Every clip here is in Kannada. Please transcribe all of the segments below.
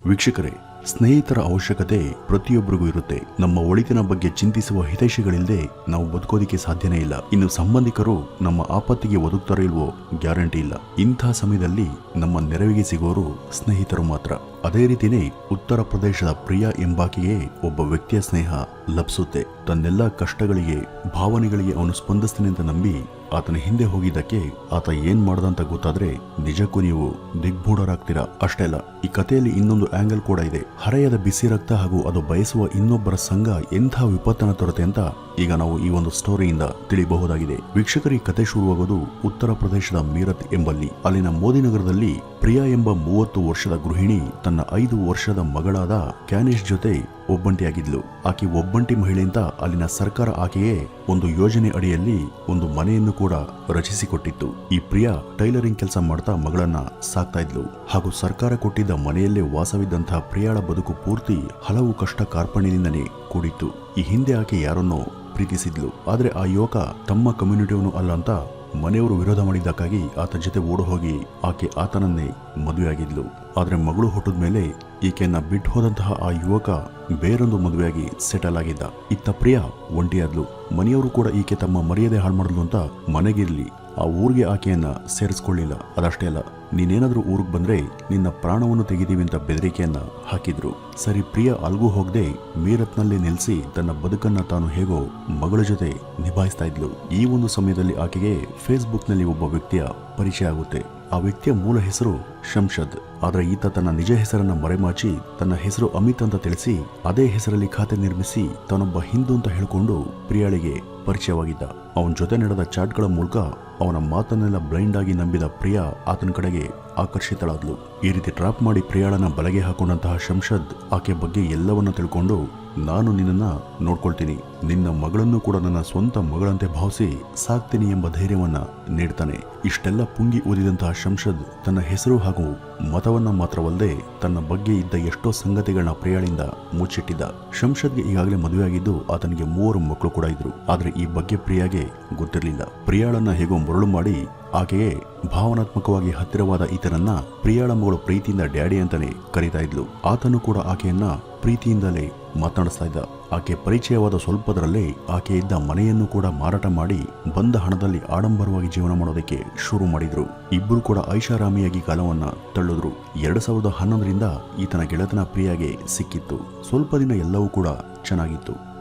ವೀಕ್ಷಕರೇ, ಸ್ನೇಹಿತರ ಅವಶ್ಯಕತೆ ಪ್ರತಿಯೊಬ್ಬರಿಗೂ ಇರುತ್ತೆ. ನಮ್ಮ ಒಳಿತಿನ ಬಗ್ಗೆ ಚಿಂತಿಸುವ ಹಿತೈಷಿಗಳಿಲ್ಲದೆ ನಾವು ಬದುಕೋದಿಕ್ಕೆ ಸಾಧ್ಯನೇ ಇಲ್ಲ. ಇನ್ನು ಸಂಬಂಧಿಕರು ನಮ್ಮ ಆಪತ್ತಿಗೆ ಒದಗುತ್ತಾರೋ ಇಲ್ವೋ ಗ್ಯಾರಂಟಿ ಇಲ್ಲ. ಇಂಥ ಸಮಯದಲ್ಲಿ ನಮ್ಮ ನೆರವಿಗೆ ಸಿಗೋರು ಸ್ನೇಹಿತರು ಮಾತ್ರ. ಅದೇ ರೀತಿನೇ ಉತ್ತರ ಪ್ರದೇಶದ ಪ್ರಿಯಾ ಎಂಬಾಕೆಗೆ ಒಬ್ಬ ವ್ಯಕ್ತಿಯ ಸ್ನೇಹ ಲಭಿಸುತ್ತೆ. ತನ್ನೆಲ್ಲ ಕಷ್ಟಗಳಿಗೆ ಭಾವನೆಗಳಿಗೆ ಅವನು ಸ್ಪಂದಿಸ್ತಾನೆ ಅಂತ ನಂಬಿ ಆತನ ಹಿಂದೆ ಹೋಗಿದ್ದಕ್ಕೆ ಆತ ಏನ್ ಮಾಡ್ದಂತ ಗೊತ್ತಾದ್ರೆ ನಿಜಕ್ಕೂ ನೀವು ದಿಗ್ಭೂಢರಾಗ್ತೀರಾ. ಅಷ್ಟೇ ಅಲ್ಲ, ಈ ಕಥೆಯಲ್ಲಿ ಇನ್ನೊಂದು ಆಂಗಲ್ ಕೂಡ ಇದೆ. ಹರೆಯದ ಬಿಸಿ ರಕ್ತ ಹಾಗೂ ಅದು ಬಯಸುವ ಇನ್ನೊಬ್ಬರ ಸಂಘ ಎಂಥ ವಿಪತ್ತನ ತರುತ್ತೆ ಅಂತ ಈಗ ನಾವು ಈ ಒಂದು ಸ್ಟೋರಿಯಿಂದ ತಿಳಿಯಬಹುದಾಗಿದೆ. ವೀಕ್ಷಕರ, ಈ ಕತೆ ಶುರುವಾಗೋದು ಉತ್ತರ ಪ್ರದೇಶದ ಮೀರತ್ ಎಂಬಲ್ಲಿ. ಅಲ್ಲಿನ ಮೋದಿನಗರದಲ್ಲಿ ಪ್ರಿಯಾ ಎಂಬ 30 ವರ್ಷದ ಗೃಹಿಣಿ ತನ್ನ 5 ವರ್ಷದ ಮಗಳಾದ ಕ್ಯಾನಿಶ್ ಜೊತೆ ಒಬ್ಬಂಟಿಯಾಗಿದ್ಲು. ಆಕೆ ಒಬ್ಬಂಟಿ ಮಹಿಳೆ ಅಂತ ಅಲ್ಲಿನ ಸರ್ಕಾರ ಆಕೆಯೇ ಒಂದು ಯೋಜನೆ ಅಡಿಯಲ್ಲಿ ಒಂದು ಮನೆಯನ್ನು ಕೂಡ ರಚಿಸಿಕೊಟ್ಟಿತ್ತು. ಈ ಪ್ರಿಯಾ ಟೈಲರಿಂಗ್ ಕೆಲಸ ಮಾಡ್ತಾ ಮಗಳನ್ನ ಸಾಕ್ತಾ ಇದ್ಲು. ಹಾಗೂ ಸರ್ಕಾರ ಕೊಟ್ಟಿದ್ದ ಮನೆಯಲ್ಲೇ ವಾಸವಿದ್ದಂತಹ ಪ್ರಿಯಾಳ ಬದುಕು ಪೂರ್ತಿ ಹಲವು ಕಷ್ಟ ಕಾರ್ಪಣ್ಯದಿಂದನೇ ಕೂಡಿತ್ತು. ಈ ಹಿಂದೆ ಆಕೆ ಯಾರನ್ನೋ ಪ್ರೀತಿಸಿದ್ಲು. ಆದ್ರೆ ಆ ಯುವಕ ತಮ್ಮ ಕಮ್ಯುನಿಟಿಯವನು ಅಲ್ಲ ಅಂತ ಮನೆಯವರು ವಿರೋಧ ಮಾಡಿದ್ದಕ್ಕಾಗಿ ಆತ ಜೊತೆ ಓಡು ಹೋಗಿ ಆಕೆ ಆತನನ್ನೇ ಮದುವೆಯಾಗಿದ್ಲು. ಆದ್ರೆ ಮಗಳು ಹುಟ್ಟಿದ ಮೇಲೆ ಈಕೆಯನ್ನ ಬಿಟ್ಟು ಹೋದಂತಹ ಆ ಯುವಕ ಬೇರೊಂದು ಮದುವೆಯಾಗಿ ಸೆಟಲ್ ಆಗಿದ್ದ. ಇತ್ತ ಪ್ರಿಯಾ ಒಂಟಿಯಾದ್ಲು. ಮನೆಯವರು ಕೂಡ ಈಕೆ ತಮ್ಮ ಮರ್ಯಾದೆ ಹಾಳು ಮಾಡಲು ಅಂತ ಮನೆಗಿರ್ಲಿ ಆ ಊರಿಗೆ ಆಕೆಯನ್ನ ಸೇರಿಸ್ಕೊಳ್ಳಿಲ್ಲ. ಅದಷ್ಟೇ ಅಲ್ಲ, ನೀನೇನಾದ್ರೂ ಊರಿಗೆ ಬಂದ್ರೆ ನಿನ್ನ ಪ್ರಾಣವನ್ನು ತೆಗಿತೀವಿ ಅಂತ ಬೆದರಿಕೆಯನ್ನ ಹಾಕಿದ್ರು. ಸರಿ, ಪ್ರಿಯಾ ಅಲ್ಗೂ ಹೋಗದೆ ಮೀರತ್ನಲ್ಲಿ ನಿಲ್ಲಿಸಿ ತನ್ನ ಬದುಕನ್ನ ತಾನು ಹೇಗೋ ಮಗಳ ಜೊತೆ ನಿಭಾಯಿಸ್ತಾ ಇದ್ಲು. ಈ ಒಂದು ಸಮಯದಲ್ಲಿ ಆಕೆಗೆ ಫೇಸ್ಬುಕ್ ನಲ್ಲಿ ಒಬ್ಬ ವ್ಯಕ್ತಿಯ ಪರಿಚಯ ಆಗುತ್ತೆ. ಆ ವ್ಯಕ್ತಿಯ ಮೂಲ ಹೆಸರು ಶಂಷದ್. ಆದ್ರೆ ಈತ ತನ್ನ ನಿಜ ಹೆಸರನ್ನ ಮರೆಮಾಚಿ ತನ್ನ ಹೆಸರು ಅಮಿತ್ ಅಂತ ತಿಳಿಸಿ ಅದೇ ಹೆಸರಲ್ಲಿ ಖಾತೆ ನಿರ್ಮಿಸಿ ತಾನೊಬ್ಬ ಹಿಂದೂ ಅಂತ ಹೇಳಿಕೊಂಡು ಪ್ರಿಯಾಳಿಗೆ ಪರಿಚಯವಾಗಿದ್ದ. ಅವನ ಜೊತೆ ನಡೆದ ಚಾಟ್ಗಳ ಮೂಲಕ ಅವನ ಮಾತನ್ನೆಲ್ಲ ಬ್ಲೈಂಡ್ ಆಗಿ ನಂಬಿದ ಪ್ರಿಯಾ ಆತನ ಕಡೆಗೆ ಆಕರ್ಷಿತಳಾದ್ಲು. ಈ ರೀತಿ ಟ್ರಾಪ್ ಮಾಡಿ ಪ್ರಿಯಾಳನ್ನ ಬಲೆಗೆ ಹಾಕೊಂಡಂತಹ ಶಂಷದ್ ಆಕೆ ಬಗ್ಗೆ ಎಲ್ಲವನ್ನ ತಿಳ್ಕೊಂಡು, ನಾನು ನಿನ್ನನ್ನ ನೋಡ್ಕೊಳ್ತೀನಿ, ನಿನ್ನ ಮಗಳನ್ನು ಕೂಡ ನನ್ನ ಸ್ವಂತ ಮಗಳಂತೆ ಭಾವಿಸಿ ಸಾಕ್ತೀನಿ ಎಂಬ ಧೈರ್ಯವನ್ನ ನೀಡ್ತಾನೆ. ಇಷ್ಟೆಲ್ಲ ಪುಂಗಿ ಊದಿದಂತಹ ಶಂಷದ್ ತನ್ನ ಹೆಸರು ಹಾಗೂ ಮತವನ್ನ ಮಾತ್ರವಲ್ಲದೆ ತನ್ನ ಬಗ್ಗೆ ಇದ್ದ ಎಷ್ಟೋ ಸಂಗತಿಗಳನ್ನ ಪ್ರಿಯಾಳಿಂದ ಮುಚ್ಚಿಟ್ಟಿದ್ದ. ಶಂಷದ್ಗೆ ಈಗಾಗಲೇ ಮದುವೆಯಾಗಿದ್ದು ಆತನಿಗೆ 3 ಮಕ್ಕಳು ಕೂಡ ಇದ್ರು. ಆದ್ರೆ ಈ ಬಗ್ಗೆ ಪ್ರಿಯಾಗೆ ಗೊತ್ತಿರಲಿಲ್ಲ. ಪ್ರಿಯಾಳನ್ನ ಹೇಗೋ ಮರಳು ಮಾಡಿ ಆಕೆಗೆ ಭಾವನಾತ್ಮಕವಾಗಿ ಹತ್ತಿರವಾದ ಈತನನ್ನ ಪ್ರಿಯಾಳ ಮಗಳು ಪ್ರೀತಿಯಿಂದ ಡ್ಯಾಡಿ ಅಂತಾನೆ ಕರೀತಾ ಇದ್ಲು. ಆತನು ಕೂಡ ಆಕೆಯನ್ನ ಪ್ರೀತಿಯಿಂದಲೇ ಮಾತನಾಡಿಸ್ತಾ ಇದ್ದ. ಆಕೆ ಪರಿಚಯವಾದ ಸ್ವಲ್ಪದರಲ್ಲೇ ಆಕೆ ಇದ್ದ ಮನೆಯನ್ನು ಕೂಡ ಮಾರಾಟ ಮಾಡಿ ಬಂದ ಹಣದಲ್ಲಿ ಆಡಂಬರವಾಗಿ ಜೀವನ ಮಾಡೋದಕ್ಕೆ ಶುರು ಮಾಡಿದ್ರು. ಇಬ್ಬರು ಕೂಡ ಐಷಾರಾಮಿಯಾಗಿ ಕಾಲವನ್ನ ತಳ್ಳಿದ್ರು. 2011ರಿಂದ ಈತನ ಗೆಳೆತನ ಪ್ರಿಯಾಗೆ ಸಿಕ್ಕಿತ್ತು. ಸ್ವಲ್ಪ ದಿನ ಎಲ್ಲವೂ ಕೂಡ ಚೆನ್ನಾಗಿತ್ತು.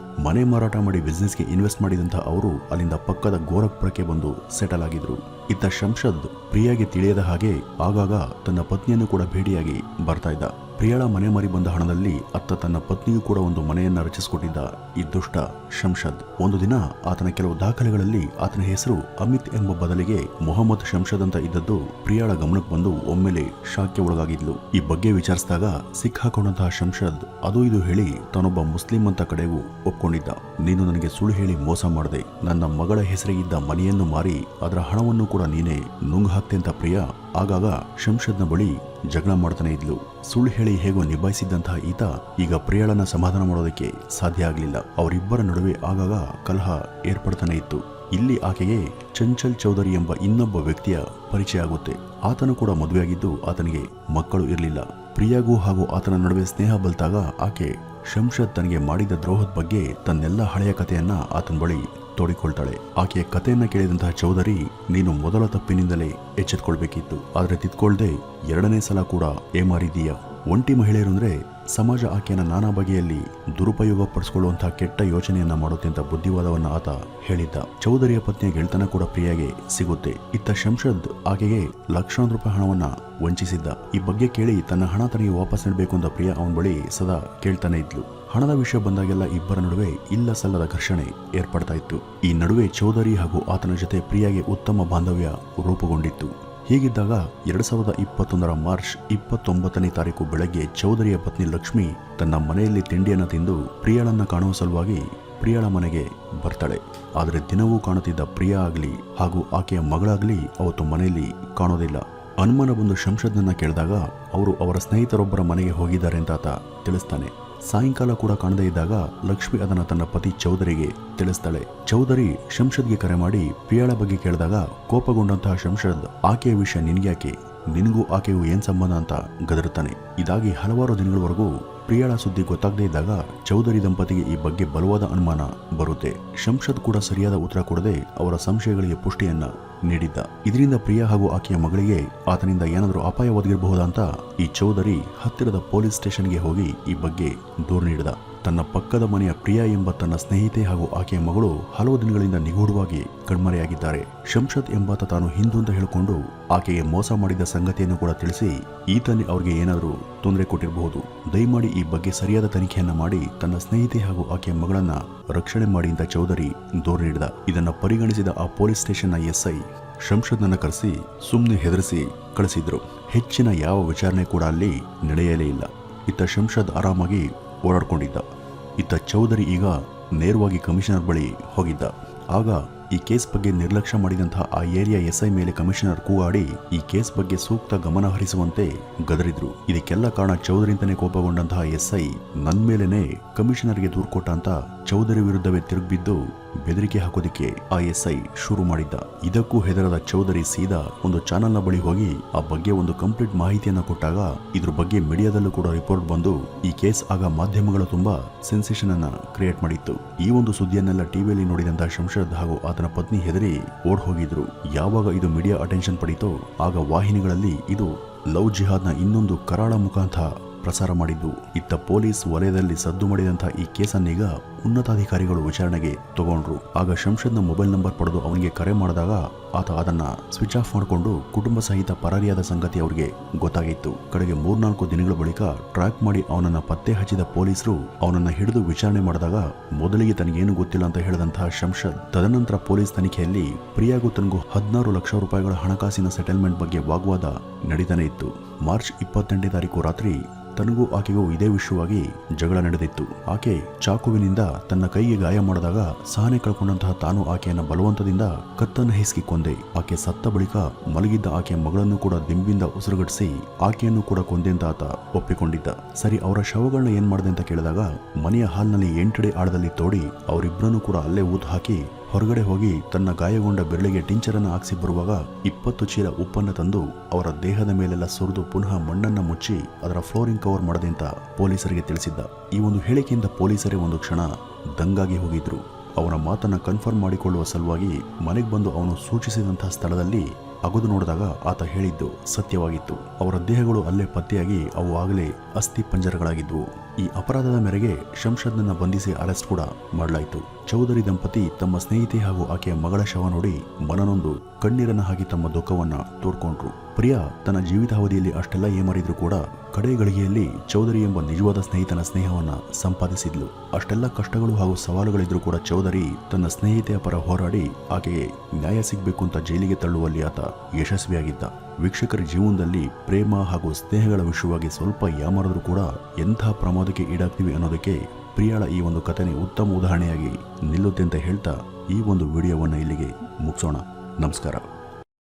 ಮನೆ ಮಾರಾಟ ಮಾಡಿ ಬಿಸ್ನೆಸ್ಗೆ ಇನ್ವೆಸ್ಟ್ ಮಾಡಿದಂತಹ ಅವರು ಅಲ್ಲಿಂದ ಪಕ್ಕದ ಗೋರಖ್ಪುರಕ್ಕೆ ಬಂದು ಸೆಟಲ್ ಆಗಿದ್ರು. ಇತ್ತ ಶಂಷದ್ ಪ್ರಿಯಾಗೆ ತಿಳಿಯದ ಹಾಗೆ ಆಗಾಗ ತನ್ನ ಪತ್ನಿಯನ್ನು ಕೂಡ ಭೇಟಿಯಾಗಿ ಬರ್ತಾ ಇದ್ದ. ಪ್ರಿಯಾಳ ಮನೆ ಮಾರಿ ಬಂದ ಹಣದಲ್ಲಿ ಅತ್ತ ತನ್ನ ಪತ್ನಿಗೂ ಕೂಡ ಒಂದು ಮನೆಯನ್ನ ರಚಿಸಿಕೊಟ್ಟಿದ್ದ ಈ ದುಷ್ಟ ಶಂಷದ್. ಒಂದು ದಿನ ಆತನ ಕೆಲವು ದಾಖಲೆಗಳಲ್ಲಿ ಆತನ ಹೆಸರು ಅಮಿತ್ ಎಂಬ ಬದಲಿಗೆ ಮೊಹಮ್ಮದ್ ಶಂಷದ್ ಅಂತ ಇದ್ದದ್ದು ಪ್ರಿಯಾಳ ಗಮನಕ್ಕೆ ಬಂದು ಒಮ್ಮೆಲೆ ಶಾಕ್ಗೆ ಒಳಗಾಗಿದ್ಲು. ಈ ಬಗ್ಗೆ ವಿಚಾರಿಸಿದಾಗ ಸಿಕ್ಕಾಕೊಂಡಂತಹ ಶಂಷದ್ ಅದು ಇದು ಹೇಳಿ ತಾನೊಬ್ಬ ಮುಸ್ಲಿಂ ಅಂತ ಕಡೆಗೂ ಒಪ್ಕೊಂಡಿದ್ದ. ನೀನು ನನಗೆ ಸುಳ್ಳು ಹೇಳಿ ಮೋಸ ಮಾಡದೆ ನನ್ನ ಮಗಳ ಹೆಸರಿಗಿದ್ದ ಮನೆಯನ್ನು ಮಾರಿ ಅದರ ಹಣವನ್ನು ಕೂಡ ನೀನೇ ನುಂಗ್ ಹಾಕ್ತೆ ಅಂತ ಪ್ರಿಯಾ ಆಗಾಗ ಶಂಷದ್ನ ಬಳಿ ಜಗಳ ಮಾಡ್ತಾನೆ ಇದ್ಲು. ಸುಳ್ಳು ಹೇಳಿ ಹೇಗೋ ನಿಭಾಯಿಸಿದ್ದಂತಹ ಈತ ಈಗ ಪ್ರಿಯಾಳನ್ನ ಸಮಾಧಾನ ಮಾಡೋದಕ್ಕೆ ಸಾಧ್ಯ ಆಗಲಿಲ್ಲ. ಅವರಿಬ್ಬರ ನಡುವೆ ಆಗಾಗ ಕಲಹ ಏರ್ಪಡ್ತಾನೆ ಇತ್ತು. ಇಲ್ಲಿ ಆಕೆಗೆ ಚಂಚಲ್ ಚೌಧರಿ ಎಂಬ ಇನ್ನೊಬ್ಬ ವ್ಯಕ್ತಿಯ ಪರಿಚಯ ಆಗುತ್ತೆ. ಆತನು ಕೂಡ ಮದುವೆಯಾಗಿದ್ದು ಆತನಿಗೆ ಮಕ್ಕಳು ಇರಲಿಲ್ಲ. ಪ್ರಿಯಾಗೂ ಹಾಗೂ ಆತನ ನಡುವೆ ಸ್ನೇಹ ಬಲ್ತಾಗ ಆಕೆ ಶಂಷದ್ ತನಗೆ ಮಾಡಿದ ದ್ರೋಹದ ಬಗ್ಗೆ ತನ್ನೆಲ್ಲ ಹಳೆಯ ಕಥೆಯನ್ನ ಆತನ ಬಳಿ ತೋಡಿಕೊಳ್ತಾಳೆ. ಆಕೆಯ ಕಥೆಯನ್ನ ಕೇಳಿದಂತಹ ಚೌಧರಿ, ನೀನು ಮೊದಲ ತಪ್ಪಿನಿಂದಲೇ ಎಚ್ಚೆತ್ಕೊಳ್ಬೇಕಿತ್ತು, ಆದ್ರೆ ತಿದ್ಕೊಳ್ದೆ 2ನೇ ಸಲ ಕೂಡ ಏಮಾರಿದೀಯ. ಒಂಟಿ ಮಹಿಳೆಯರು ಅಂದ್ರೆ ಸಮಾಜ ಆಕೆಯನ್ನ ನಾನಾ ಬಗೆಯಲ್ಲಿ ದುರುಪಯೋಗ ಪಡಿಸಿಕೊಳ್ಳುವಂತಹ ಕೆಟ್ಟ ಯೋಚನೆಯನ್ನ ಮಾಡುತ್ತೆ ಅಂತ ಬುದ್ಧಿವಾದವನ್ನ ಆತ ಹೇಳಿದ್ದ. ಚೌಧರಿಯ ಪತ್ನಿಯ ಗೆಳೆತನ ಕೂಡ ಪ್ರಿಯಾಗೆ ಸಿಗುತ್ತೆ. ಇತ್ತ ಶಂಷದ್ ಆಕೆಗೆ ಲಕ್ಷಾಂತರ ರೂಪಾಯಿ ಹಣವನ್ನ ವಂಚಿಸಿದ್ದ. ಈ ಬಗ್ಗೆ ಕೇಳಿ ತನ್ನ ಹಣ ತನಗೆ ವಾಪಸ್ ನೀಡಬೇಕು ಅಂತ ಪ್ರಿಯಾ ಅವನ ಬಳಿ ಸದಾ ಕೇಳ್ತಾನೆ ಇದ್ಲು. ಹಣದ ವಿಷಯ ಬಂದಾಗೆಲ್ಲ ಇಬ್ಬರ ನಡುವೆ ಇಲ್ಲ ಸಲ್ಲದ ಘರ್ಷಣೆ ಏರ್ಪಡ್ತಾ ಇತ್ತು. ಈ ನಡುವೆ ಚೌಧರಿ ಹಾಗೂ ಆತನ ಜೊತೆ ಪ್ರಿಯಾಗೆ ಉತ್ತಮ ಬಾಂಧವ್ಯ ರೂಪುಗೊಂಡಿತ್ತು. ಹೀಗಿದ್ದಾಗ 2021ರ ಮಾರ್ಚ್ 29ನೇ ತಾರೀಕು ಬೆಳಗ್ಗೆ ಚೌಧರಿಯ ಪತ್ನಿ ಲಕ್ಷ್ಮಿ ತನ್ನ ಮನೆಯಲ್ಲಿ ತಿಂಡಿಯನ್ನು ತಿಂದು ಪ್ರಿಯಾಳನ್ನ ಕಾಣುವ ಸಲುವಾಗಿ ಪ್ರಿಯಾಳ ಮನೆಗೆ ಬರ್ತಾಳೆ. ಆದರೆ ದಿನವೂ ಕಾಣುತ್ತಿದ್ದ ಪ್ರಿಯಾ ಆಗಲಿ ಹಾಗೂ ಆಕೆಯ ಮಗಳಾಗಲಿ ಅವತ್ತು ಮನೆಯಲ್ಲಿ ಕಾಣೋದಿಲ್ಲ. ಅನುಮಾನ ಬಂದು ಶಂಷದ್ನನ್ನ ಕೇಳಿದಾಗ ಅವರು ಅವರ ಸ್ನೇಹಿತರೊಬ್ಬರ ಮನೆಗೆ ಹೋಗಿದ್ದಾರೆ ಅಂತ ಆತ ತಿಳಿಸ್ತಾನೆ. ಸಾಯಂಕಾಲ ಕೂಡ ಕಾಣದೇ ಇದ್ದಾಗ ಲಕ್ಷ್ಮಿ ಅದನ್ನ ತನ್ನ ಪತಿ ಚೌಧರಿಗೆ ತಿಳಿಸ್ತಾಳೆ. ಚೌಧರಿ ಶಂಷದ್ಗೆ ಕರೆ ಮಾಡಿ ಪ್ರಿಯಾಳ ಬಗ್ಗೆ ಕೇಳಿದಾಗ ಕೋಪಗೊಂಡಂತಹ ಶಂಷದ್ ಆಕೆಯ ವಿಷಯ ನಿನ್ಗ್ಯಾಕೆ, ನಿನಗೂ ಆಕೆಗೂ ಏನ್ ಸಂಬಂಧ ಅಂತ ಗದರುತ್ತಾನೆ. ಇದಾಗಿ ಹಲವಾರು ದಿನಗಳವರೆಗೂ ಪ್ರಿಯಾಳ ಸುದ್ದಿ ಗೊತ್ತಾಗದೇ ಇದ್ದಾಗ ಚೌಧರಿ ದಂಪತಿಗೆ ಈ ಬಗ್ಗೆ ಬಲವಾದ ಅನುಮಾನ ಬರುತ್ತೆ. ಶಂಷದ್ ಕೂಡ ಸರಿಯಾದ ಉತ್ತರ ಕೊಡದೆ ಅವರ ಸಂಶಯಗಳಿಗೆ ಪುಷ್ಟಿಯನ್ನ ನೀಡಿದ್ದ. ಇದರಿಂದ ಪ್ರಿಯಾ ಹಾಗೂ ಆಕೆಯ ಮಗಳಿಗೆ ಆತನಿಂದ ಏನಾದರೂ ಅಪಾಯ ಒದಗಿರಬಹುದಾ ಅಂತ ಈ ಚೌಧರಿ ಹತ್ತಿರದ ಪೊಲೀಸ್ ಸ್ಟೇಷನ್ಗೆ ಹೋಗಿ ಈ ಬಗ್ಗೆ ದೂರು ನೀಡಿದ. ತನ್ನ ಪಕ್ಕದ ಮನೆಯ ಪ್ರಿಯಾ ಎಂಬ ತನ್ನ ಸ್ನೇಹಿತೆ ಹಾಗೂ ಆಕೆಯ ಮಗಳು ಹಲವು ದಿನಗಳಿಂದ ನಿಗೂಢವಾಗಿ ಕಣ್ಮರೆಯಾಗಿದ್ದಾರೆ. ಶಂಷದ್ ಎಂಬಾತ ತಾನು ಹಿಂದೂ ಅಂತ ಹೇಳಿಕೊಂಡು ಆಕೆಗೆ ಮೋಸ ಮಾಡಿದ ಸಂಗತಿಯನ್ನು ಕೂಡ ತಿಳಿಸಿ ಈತನೇ ಅವ್ರಿಗೆ ಏನಾದರೂ ತೊಂದರೆ ಕೊಟ್ಟಿರಬಹುದು. ದಯಮಾಡಿ ಈ ಬಗ್ಗೆ ಸರಿಯಾದ ತನಿಖೆಯನ್ನ ಮಾಡಿ ತನ್ನ ಸ್ನೇಹಿತೆ ಹಾಗೂ ಆಕೆಯ ಮಗಳನ್ನ ರಕ್ಷಣೆ ಮಾಡಿ ಅಂತ ಚೌಧರಿ ದೂರು ನೀಡಿದ. ಇದನ್ನ ಪರಿಗಣಿಸಿದ ಆ ಪೊಲೀಸ್ ಸ್ಟೇಷನ್ನ ಎಸ್ಐ ಶಂಷದ್ನನ್ನ ಕರೆಸಿ ಸುಮ್ಮನೆ ಹೆದರಿಸಿ ಕಳಿಸಿದ್ರು. ಹೆಚ್ಚಿನ ಯಾವ ವಿಚಾರಣೆ ಕೂಡ ಅಲ್ಲಿ ನಡೆಯಲೇ ಇಲ್ಲ. ಇತ್ತ ಶಂಷದ್ ಆರಾಮಾಗಿ ಓಡಾಡ್ಕೊಂಡಿದ್ದ. ಇತ್ತ ಚೌಧರಿ ಈಗ ನೇರವಾಗಿ ಕಮಿಷನರ್ ಬಳಿ ಹೋಗಿದ್ದ. ಆಗ ಈ ಕೇಸ್ ಬಗ್ಗೆ ನಿರ್ಲಕ್ಷ್ಯ ಮಾಡಿದಂತಹ ಆ ಏರಿಯಾ ಎಸ್ಐ ಮೇಲೆ ಕಮಿಷನರ್ ಕೂಗಾಡಿ ಈ ಕೇಸ್ ಬಗ್ಗೆ ಸೂಕ್ತ ಗಮನ ಹರಿಸುವಂತೆ ಗದರಿದ್ರು. ಇದಕ್ಕೆಲ್ಲ ಕಾರಣ ಚೌಧರಿ ಅಂತಾನೆ ಕೋಪಗೊಂಡಂತಹ ಎಸ್ಐ ನನ್ ಮೇಲೇನೆ ಕಮಿಷನರ್ಗೆ ದೂರು ಕೊಟ್ಟ ಅಂತ ಚೌಧರಿ ವಿರುದ್ಧವೇ ತಿರುಗಿಬಿದ್ದು ಬೆದರಿಕೆ ಹಾಕೋದಿಕ್ಕೆ ಆ ಎಸ್ಐ ಶುರು ಮಾಡಿದ್ದ. ಇದಕ್ಕೂ ಹೆದರದ ಚೌಧರಿ ಸೀದಾ ಒಂದು ಚಾನೆಲ್ನ ಬಳಿ ಹೋಗಿ ಆ ಬಗ್ಗೆ ಒಂದು ಕಂಪ್ಲೀಟ್ ಮಾಹಿತಿಯನ್ನ ಕೊಟ್ಟಾಗ ಇದ್ರ ಬಗ್ಗೆ ಮೀಡಿಯಾದಲ್ಲೂ ಕೂಡ ರಿಪೋರ್ಟ್ ಬಂದು ಈ ಕೇಸ್ ಆಗ ಮಾಧ್ಯಮಗಳು ತುಂಬಾ ಸೆನ್ಸೇಷನ್ ಅನ್ನ ಕ್ರಿಯೇಟ್ ಮಾಡಿತ್ತು. ಈ ಒಂದು ಸುದ್ದಿಯನ್ನೆಲ್ಲ ಟಿವಿಯಲ್ಲಿ ನೋಡಿದಂತಹ ಶಂಷದ್ ಹಾಗೂ ಆತನ ಪತ್ನಿ ಹೆದರಿ ಓಡ್ ಹೋಗಿದ್ರು. ಯಾವಾಗ ಇದು ಮೀಡಿಯಾ ಅಟೆನ್ಷನ್ ಪಡೀತೋ ಆಗ ವಾಹಿನಿಗಳಲ್ಲಿ ಇದು ಲವ್ ಜಿಹಾದ್ನ ಇನ್ನೊಂದು ಕರಾಳ ಮುಖಾಂತರ ಪ್ರಸಾರ ಮಾಡಿದ್ದು. ಇತ್ತ ಪೊಲೀಸ್ ವಲಯದಲ್ಲಿ ಸದ್ದು ಮಾಡಿದಂತಹ ಈ ಕೇಸನ್ನೀಗ ಉನ್ನತಾಧಿಕಾರಿಗಳು ವಿಚಾರಣೆಗೆ ತಗೊಂಡ್ರು. ಆಗ ಶಂಷದ್ನ ಮೊಬೈಲ್ ನಂಬರ್ ಪಡೆದು ಅವನಿಗೆ ಕರೆ ಮಾಡಿದಾಗ ಆತ ಅದನ್ನ ಸ್ವಿಚ್ ಆಫ್ ಮಾಡಿಕೊಂಡು ಕುಟುಂಬ ಸಹಿತ ಪರಾರಿಯಾದ ಸಂಗತಿ ಅವರಿಗೆ ಗೊತ್ತಾಗಿತ್ತು. ಕಡೆಗೆ 3-4 ದಿನಗಳ ಬಳಿಕ ಟ್ರ್ಯಾಕ್ ಮಾಡಿ ಅವನನ್ನ ಪತ್ತೆ ಹಚ್ಚಿದ ಪೊಲೀಸರು ಅವನನ್ನ ಹಿಡಿದು ವಿಚಾರಣೆ ಮಾಡಿದಾಗ ಮೊದಲಿಗೆ ತನಗೇನು ಗೊತ್ತಿಲ್ಲ ಅಂತ ಹೇಳಿದಂತಹ ಶಂಷದ್ ತದನಂತರ ಪೊಲೀಸ್ ತನಿಖೆಯಲ್ಲಿ ಪ್ರಿಯಾಗೂ ತನಗೂ 16 ಲಕ್ಷ ರೂಪಾಯಿಗಳ ಹಣಕಾಸಿನ ಸೆಟಲ್ಮೆಂಟ್ ಬಗ್ಗೆ ವಾಗ್ವಾದ ನಡೀತಾನೆ ಇತ್ತು. ಮಾರ್ಚ್ 28ನೇ ತಾರೀಕು ರಾತ್ರಿ ತನಗೂ ಆಕೆಗೂ ಇದೇ ವಿಷಯವಾಗಿ ಜಗಳ ನಡೆದಿತ್ತು. ಆಕೆ ಚಾಕುವಿನಿಂದ ತನ್ನ ಕೈಗೆ ಗಾಯ ಮಾಡಿದಾಗ ಸಹನೆ ಕಳ್ಕೊಂಡಂತಹ ತಾನು ಆಕೆಯನ್ನ ಬಲವಂತದಿಂದ ಕತ್ತನ್ನು ಹಿಸ್ಕಿ ಕೊಂದೆ. ಆಕೆ ಸತ್ತ ಬಳಿಕ ಮಲಗಿದ್ದ ಆಕೆಯ ಮಗಳನ್ನು ಕೂಡ ದಿಂಬಿಂದ ಉಸಿರುಗಟ್ಟಿಸಿ ಆಕೆಯನ್ನು ಕೂಡ ಕೊಂದೆ ಅಂತ ಆತ ಒಪ್ಪಿಕೊಂಡಿದ್ದ. ಸರಿ, ಅವರ ಶವಗಳನ್ನ ಏನ್ ಮಾಡಿದೆ ಅಂತ ಕೇಳಿದಾಗ ಮನೆಯ ಹಾಲ್ನಲ್ಲಿ 8 ಅಡಿ ಆಳದಲ್ಲಿ ತೋಡಿ ಅವರಿಬ್ಬರನ್ನು ಕೂಡ ಅಲ್ಲೇ ಊತು ಹಾಕಿ ಹೊರಗಡೆ ಹೋಗಿ ತನ್ನ ಗಾಯಗೊಂಡ ಬೆರಳಿಗೆ ಟಿಂಚರನ್ನು ಹಾಕ್ಸಿ ಬರುವಾಗ 20 ಚೀಲ ಉಪ್ಪನ್ನು ತಂದು ಅವರ ದೇಹದ ಮೇಲೆಲ್ಲ ಸುರಿದು ಪುನಃ ಮಣ್ಣನ್ನ ಮುಚ್ಚಿ ಅದರ ಫ್ಲೋರಿಂಗ್ ಕವರ್ ಮಾಡದೆ ಅಂತ ಪೊಲೀಸರಿಗೆ ತಿಳಿಸಿದ್ದ. ಈ ಒಂದು ಹೇಳಿಕೆಯಿಂದ ಪೊಲೀಸರೇ ಒಂದು ಕ್ಷಣ ದಂಗಾಗಿ ಹೋಗಿದ್ರು. ಅವನ ಮಾತನ್ನ ಕನ್ಫರ್ಮ್ ಮಾಡಿಕೊಳ್ಳುವ ಸಲುವಾಗಿ ಮನೆಗೆ ಬಂದು ಅವನು ಸೂಚಿಸಿದಂತಹ ಸ್ಥಳದಲ್ಲಿ ಅಗದು ನೋಡಿದಾಗ ಆತ ಹೇಳಿದ್ದು ಸತ್ಯವಾಗಿತ್ತು. ಅವರ ದೇಹಗಳು ಅಲ್ಲೇ ಪತ್ತೆಯಾಗಿ ಅವು ಆಗಲೇ ಅಸ್ಥಿ ಪಂಜರಗಳಾಗಿದ್ವು. ಈ ಅಪರಾಧದ ಮೇರೆಗೆ ಶಂಷದ್ನನ್ನ ಬಂಧಿಸಿ ಅರೆಸ್ಟ್ ಕೂಡ ಮಾಡಲಾಯಿತು. ಚೌಧರಿ ದಂಪತಿ ತಮ್ಮ ಸ್ನೇಹಿತೆ ಹಾಗೂ ಆಕೆಯ ಮಗಳ ಶವ ನೋಡಿ ಮನನೊಂದು ಕಣ್ಣೀರನ್ನ ಹಾಕಿ ತಮ್ಮ ದುಃಖವನ್ನ ತೋಡ್ಕೊಂಡ್ರು. ಪ್ರಿಯಾ ತನ್ನ ಜೀವಿತಾವಧಿಯಲ್ಲಿ ಅಷ್ಟೆಲ್ಲ ಏಮಾರಿದ್ರು ಕೂಡ ಕಡೆ ಗಳಿಗೆಯಲ್ಲಿ ಚೌಧರಿ ಎಂಬ ನಿಜವಾದ ಸ್ನೇಹಿತನ ಸ್ನೇಹವನ್ನ ಸಂಪಾದಿಸಿದ್ಲು. ಅಷ್ಟೆಲ್ಲ ಕಷ್ಟಗಳು ಹಾಗೂ ಸವಾಲುಗಳಿದ್ರು ಕೂಡ ಚೌಧರಿ ತನ್ನ ಸ್ನೇಹಿತೆಯ ಪರ ಹೋರಾಡಿ ಆಕೆಗೆ ನ್ಯಾಯ ಸಿಗಬೇಕು ಅಂತ ಜೈಲಿಗೆ ತಳ್ಳುವಲ್ಲಿ ಆತ ಯಶಸ್ವಿಯಾಗಿದ್ದ. ವೀಕ್ಷಕರ ಜೀವನದಲ್ಲಿ ಪ್ರೇಮ ಹಾಗೂ ಸ್ನೇಹಗಳ ವಿಷಯವಾಗಿ ಸ್ವಲ್ಪ ಯಾಮಾರಿದ್ರೂ ಕೂಡ ಎಂಥ ಪ್ರಮಾದಕ್ಕೆ ಈಡಾಗ್ತೀವಿ ಅನ್ನೋದಕ್ಕೆ ಪ್ರಿಯಾಳ ಈ ಒಂದು ಕಥನೆ ಉತ್ತಮ ಉದಾಹರಣೆಯಾಗಿ ನಿಲ್ಲುತ್ತೆ ಅಂತ ಹೇಳ್ತಾ ಈ ಒಂದು ವಿಡಿಯೋವನ್ನು ಇಲ್ಲಿಗೆ ಮುಗಿಸೋಣ. ನಮಸ್ಕಾರ.